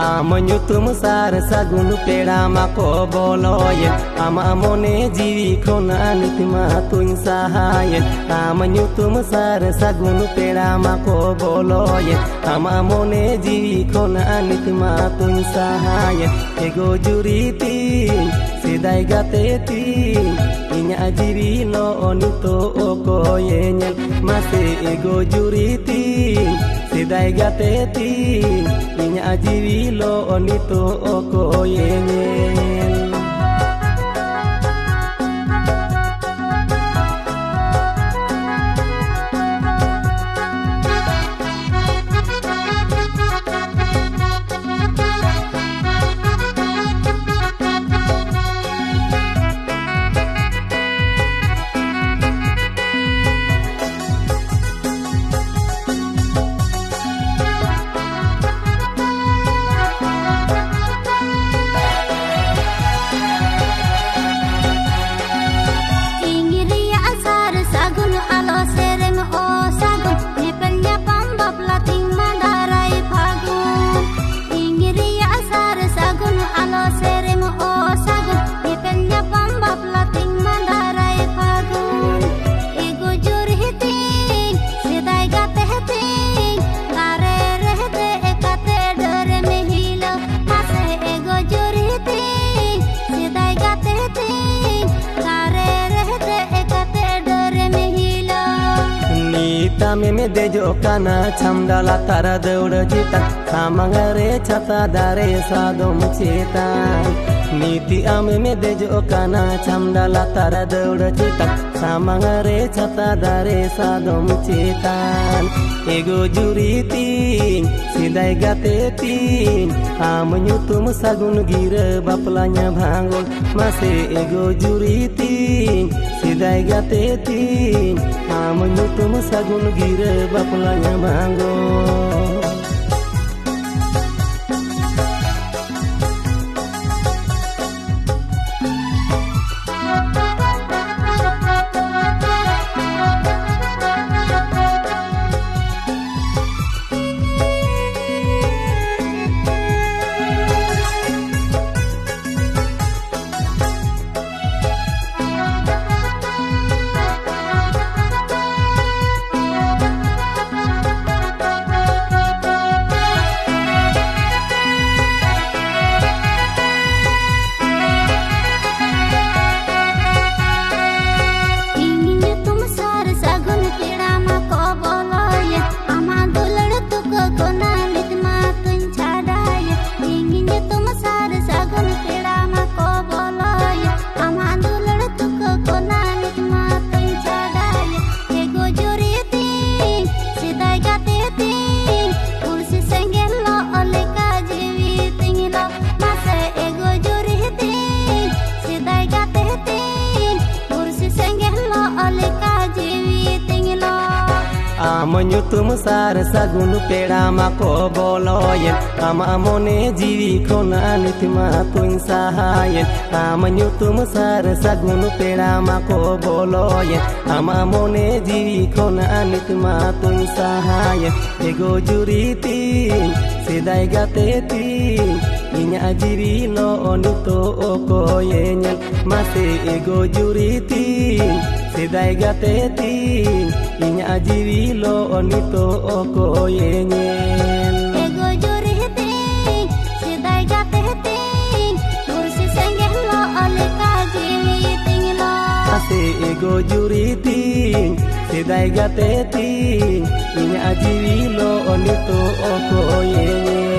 Nyutum sar sagun pera mako boloyen ama mone jiwi khona nitima tuin sahayen nyutum sar sagun pera mako boloyen ama mone jiwi khona nitima tuin sahayen ego juritin sidai gatetin inya jiwi lo onito okoyenyen mase ego juritin sidai gatetin inya jiwi lo onito okoyenyen में देजो काना छमडाला तारा दौड़ चिता सामंगरे छता दारे सादोम चेतान नीति आमे में देजो काना छमडाला तारा दौड़ चिता सामंगरे छता दारे सादोम चेतान एगो juritin sidai gatetin nyutum sagun gira baplanya bhangon mase ego juritin sidai gatetin nyutum sagun gira baplanya bhangon nyutum sar sagun pera mako boloyen ama mone jiwi khona nitima tuin sahayen nyutum sar sagun pera mako boloyen ama mone jiwi khona nitima tuin sahayen ego juritin sidai gatetin inya jiwi lo onito okoyenyen mase ego juritin sidai gatetin inya jiwi lo onito okoyenyen ego juritin sidai gatetin kursi senggeh lo oleka jiwi tinglo ase ego juritin sidai gatetin inya jiwi lo onito okoyenyen